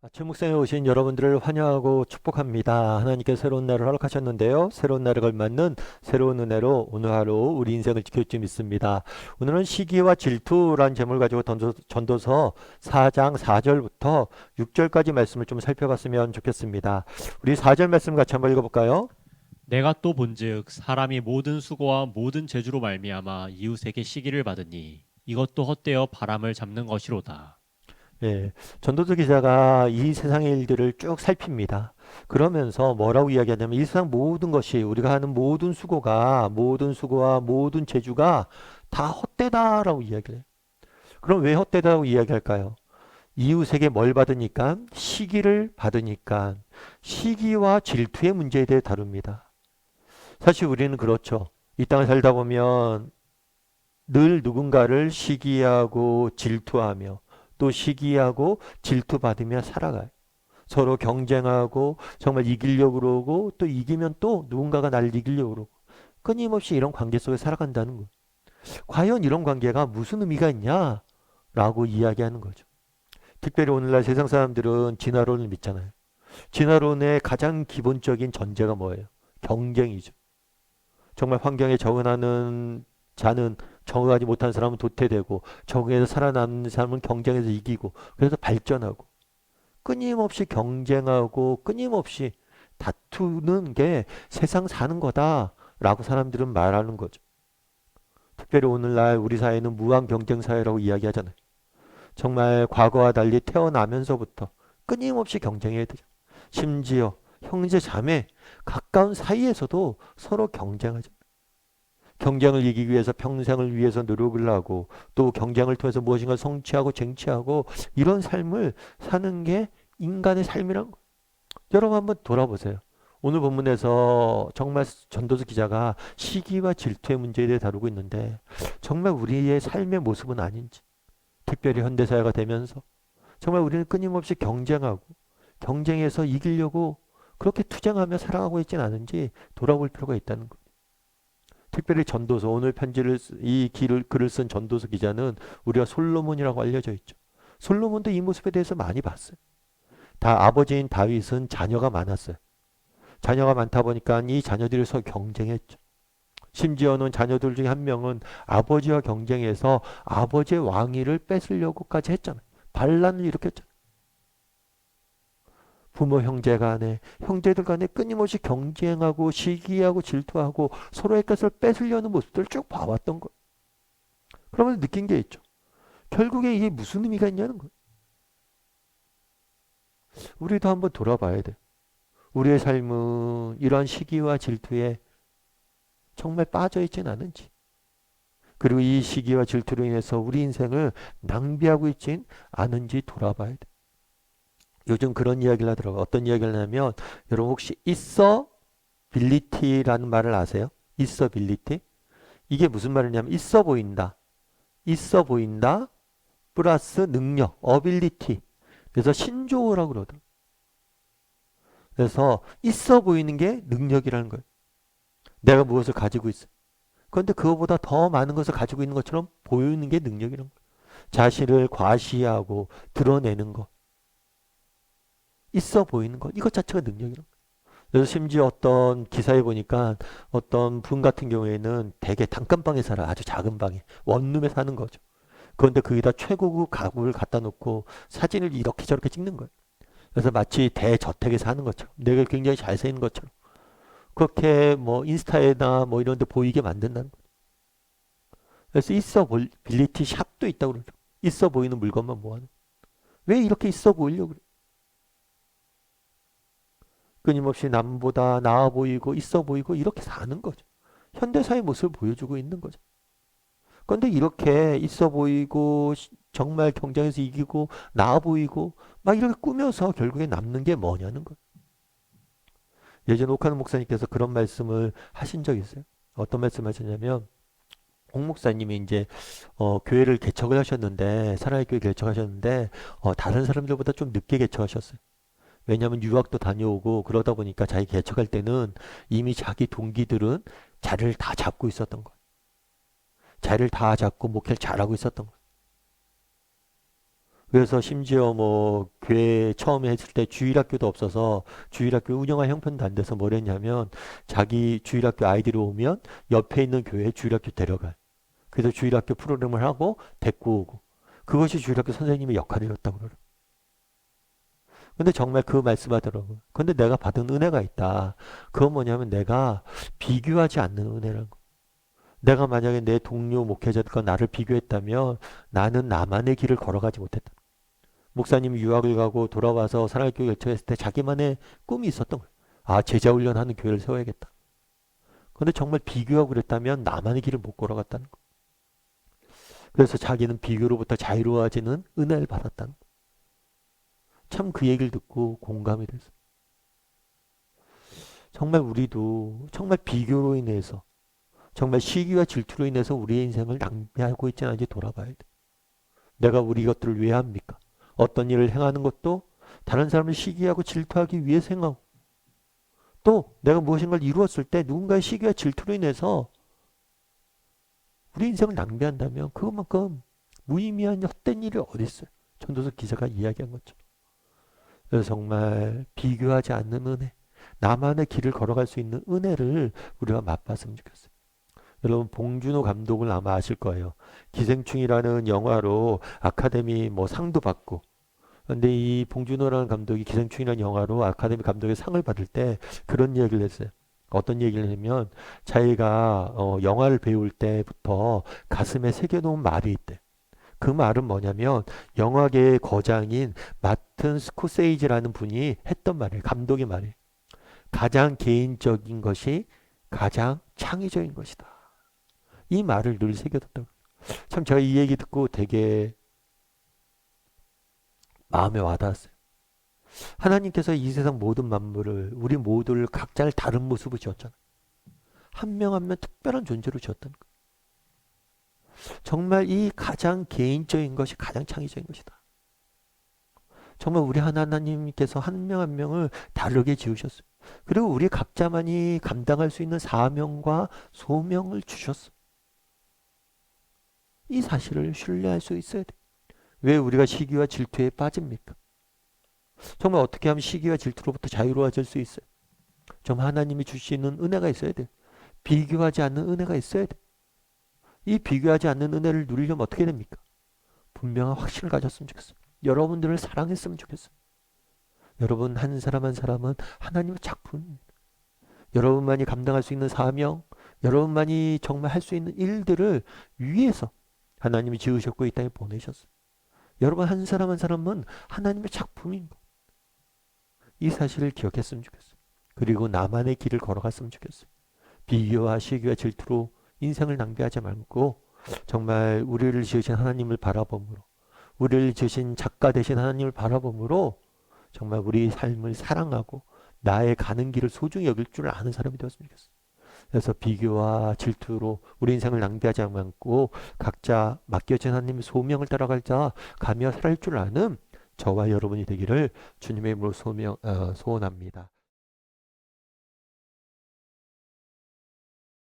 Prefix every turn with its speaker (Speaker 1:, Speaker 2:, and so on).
Speaker 1: 아침 묵상에 오신 여러분들을 환영하고 축복합니다. 하나님께서 새로운 날을 허락하셨는데요. 새로운 날에 걸맞는 새로운 은혜로 오늘 하루 우리 인생을 지킬지 믿습니다. 오늘은 시기와 질투라는 제목을 가지고 전도서 4장 4절부터 6절까지 말씀을 좀 살펴봤으면 좋겠습니다. 우리 4절 말씀 같이 한번 읽어볼까요?
Speaker 2: 내가 또 본즉 사람이 모든 수고와 모든 재주로 말미암아 이웃에게 시기를 받으니 이것도 헛되어 바람을 잡는 것이로다.
Speaker 1: 예, 전도서 기자가 이 세상의 일들을 쭉 살핍니다. 그러면서 뭐라고 이야기하냐면 이 세상 모든 것이 우리가 하는 모든 수고와 모든 재주가 다 헛되다라고 이야기를 해요. 그럼 왜 헛되다고 이야기할까요? 이웃에게 뭘 받으니까? 시기를 받으니까 시기와 질투의 문제에 대해 다룹니다. 사실 우리는 그렇죠. 이 땅을 살다 보면 늘 누군가를 시기하고 질투하며 또 시기하고 질투받으며 살아가요. 서로 경쟁하고 정말 이기려고 그러고 또 이기면 또 누군가가 나를 이기려고 그러고 끊임없이 이런 관계 속에 살아간다는 거예요. 과연 이런 관계가 무슨 의미가 있냐? 라고 이야기하는 거죠. 특별히 오늘날 세상 사람들은 진화론을 믿잖아요. 진화론의 가장 기본적인 전제가 뭐예요? 경쟁이죠. 정말 환경에 적응하는 자는 적응하지 못한 사람은 도태되고 적응해서 살아남는 사람은 경쟁에서 이기고 그래서 발전하고 끊임없이 경쟁하고 끊임없이 다투는 게 세상 사는 거다라고 사람들은 말하는 거죠. 특별히 오늘날 우리 사회는 무한 경쟁 사회라고 이야기하잖아요. 정말 과거와 달리 태어나면서부터 끊임없이 경쟁해야 되죠. 심지어 형제 자매 가까운 사이에서도 서로 경쟁하죠. 경쟁을 이기기 위해서 평생을 위해서 노력을 하고 또 경쟁을 통해서 무엇인가 성취하고 쟁취하고 이런 삶을 사는 게 인간의 삶이란 거. 여러분 한번 돌아보세요. 오늘 본문에서 정말 전도서 기자가 시기와 질투의 문제에 대해 다루고 있는데 정말 우리의 삶의 모습은 아닌지 특별히 현대사회가 되면서 정말 우리는 끊임없이 경쟁하고 경쟁해서 이기려고 그렇게 투쟁하며 살아가고 있지는 않은지 돌아볼 필요가 있다는 거. 특별히 전도서 오늘 글을 쓴 전도서 기자는 우리가 솔로몬이라고 알려져 있죠. 솔로몬도 이 모습에 대해서 많이 봤어요. 다 아버지인 다윗은 자녀가 많았어요. 자녀가 많다 보니까 이 자녀들이 서로 경쟁했죠. 심지어는 자녀들 중에 한 명은 아버지와 경쟁해서 아버지의 왕위를 뺏으려고까지 했잖아요. 반란을 일으켰잖아요. 부모 형제 간에 형제들 간에 끊임없이 경쟁하고 시기하고 질투하고 서로의 것을 뺏으려는 모습들을 쭉 봐왔던 거예요. 그러면서 느낀 게 있죠. 결국에 이게 무슨 의미가 있냐는 거예요. 우리도 한번 돌아봐야 돼. 우리의 삶은 이러한 시기와 질투에 정말 빠져 있진 않은지. 그리고 이 시기와 질투로 인해서 우리 인생을 낭비하고 있진 않은지 돌아봐야 돼. 요즘 그런 이야기를 하더라고요. 어떤 이야기를 하냐면 여러분 혹시 있어 빌리티라는 말을 아세요? 있어 빌리티? 이게 무슨 말이냐면 있어 보인다. 있어 보인다 플러스 능력, 어빌리티. 그래서 신조어라고 그러더라고요. 그래서 있어 보이는 게 능력이라는 거예요. 내가 무엇을 가지고 있어. 그런데 그거보다 더 많은 것을 가지고 있는 것처럼 보이는 게 능력이라는 거예요. 자신을 과시하고 드러내는 것. 있어 보이는 것. 이것 자체가 능력이라는 거예요. 그래서 심지어 어떤 기사에 보니까 어떤 분 같은 경우에는 되게 단칸방에 살아. 아주 작은 방에. 원룸에 사는 거죠. 그런데 거기다 최고급 가구를 갖다 놓고 사진을 이렇게 저렇게 찍는 거예요. 그래서 마치 대저택에 사는 것처럼 내가 굉장히 잘 사는 것처럼 그렇게 뭐 인스타에나 뭐 이런 데 보이게 만든다는 거예요. 그래서 있어 빌리티 샵도 있다고 그러죠. 있어 보이는 물건만 모아놓은. 왜 이렇게 있어 보이려고 그래? 끊임없이 남보다 나아 보이고 있어 보이고 이렇게 사는 거죠. 현대사의 모습을 보여주고 있는 거죠. 그런데 이렇게 있어 보이고 정말 경쟁에서 이기고 나아 보이고 막 이렇게 꾸며서 결국에 남는 게 뭐냐는 거예요. 예전 옥하는 목사님께서 그런 말씀을 하신 적이 있어요. 어떤 말씀 하셨냐면 옥 목사님이 이제 교회를 개척을 하셨는데 사랑의 교회 개척하셨는데 다른 사람들보다 좀 늦게 개척하셨어요. 왜냐하면 유학도 다녀오고 그러다 보니까 자기 개척할 때는 이미 자기 동기들은 자리를 다 잡고 있었던 거예요. 자리를 다 잡고 목회를 잘하고 있었던 거예요. 그래서 심지어 뭐 교회 처음에 했을 때 주일학교도 없어서 주일학교 운영할 형편도 안 돼서 뭘 했냐면 자기 주일학교 아이들이 오면 옆에 있는 교회에 주일학교 데려가요. 그래서 주일학교 프로그램을 하고 데리고 오고 그것이 주일학교 선생님의 역할이었다고 그래요. 근데 정말 그 말씀하더라고요. 근데 내가 받은 은혜가 있다. 그건 뭐냐면 내가 비교하지 않는 은혜라는 거. 내가 만약에 내 동료 목회자들과 나를 비교했다면 나는 나만의 길을 걸어가지 못했다. 목사님이 유학을 가고 돌아와서 사랑교회 결정했을 때 자기만의 꿈이 있었던 거예요. 아, 제자 훈련하는 교회를 세워야겠다. 근데 정말 비교하고 그랬다면 나만의 길을 못 걸어갔다는 거. 그래서 자기는 비교로부터 자유로워지는 은혜를 받았다는 거. 참 그 얘기를 듣고 공감이 됐어요. 정말 우리도 정말 비교로 인해서 정말 시기와 질투로 인해서 우리의 인생을 낭비하고 있지 않은지 돌아봐야 돼. 내가 우리 것들을 왜 합니까? 어떤 일을 행하는 것도 다른 사람을 시기하고 질투하기 위해서 행하고 또 내가 무엇인가를 이루었을 때 누군가의 시기와 질투로 인해서 우리 인생을 낭비한다면 그것만큼 무의미한 헛된 일이 어디 있어요? 전도서 기자가 이야기한 것처럼. 그래서 정말 비교하지 않는 은혜, 나만의 길을 걸어갈 수 있는 은혜를 우리가 맛봤으면 좋겠어요. 여러분 봉준호 감독을 아마 아실 거예요. 기생충이라는 영화로 아카데미 뭐 상도 받고 근데 이 봉준호라는 감독이 기생충이라는 영화로 아카데미 감독의 상을 받을 때 그런 얘기를 했어요. 어떤 얘기를 했냐면 자기가 영화를 배울 때부터 가슴에 새겨놓은 말이 있대. 그 말은 뭐냐면 영화계의 거장인 마틴 스코세이지라는 분이 했던 말이에요. 감독의 말이에요. 가장 개인적인 것이 가장 창의적인 것이다. 이 말을 늘 새겨뒀다고. 참 제가 이 얘기 듣고 되게 마음에 와닿았어요. 하나님께서 이 세상 모든 만물을 우리 모두를 각자를 다른 모습으로 지었잖아요. 한 명 한 명 특별한 존재로 지었다는 거예요. 정말 이 가장 개인적인 것이 가장 창의적인 것이다. 정말 우리 하나님께서 한 명 한 명을 다르게 지으셨어요. 그리고 우리 각자만이 감당할 수 있는 사명과 소명을 주셨어요. 이 사실을 신뢰할 수 있어야 돼. 왜 우리가 시기와 질투에 빠집니까? 정말 어떻게 하면 시기와 질투로부터 자유로워질 수 있어요? 정말 하나님이 주시는 은혜가 있어야 돼. 비교하지 않는 은혜가 있어야 돼. 이 비교하지 않는 은혜를 누리려면 어떻게 됩니까? 분명한 확신을 가졌으면 좋겠어요. 여러분들을 사랑했으면 좋겠어요. 여러분 한 사람 한 사람은 하나님의 작품입니다. 여러분만이 감당할 수 있는 사명, 여러분만이 정말 할 수 있는 일들을 위해서 하나님이 지으셨고 이 땅에 보내셨어요. 여러분 한 사람 한 사람은 하나님의 작품인 것. 이 사실을 기억했으면 좋겠어요. 그리고 나만의 길을 걸어갔으면 좋겠어요. 비교와 시기와 질투로 인생을 낭비하지 말고 정말 우리를 지으신 하나님을 바라봄으로 우리를 지으신 작가 되신 하나님을 바라봄으로 정말 우리 삶을 사랑하고 나의 가는 길을 소중히 여길 줄 아는 사람이 되었으면 좋겠어요. 그래서 비교와 질투로 우리 인생을 낭비하지 않고 각자 맡겨진 하나님의 소명을 따라가자 가며 살아갈 줄 아는 저와 여러분이 되기를 주님의 이름으로 소원합니다.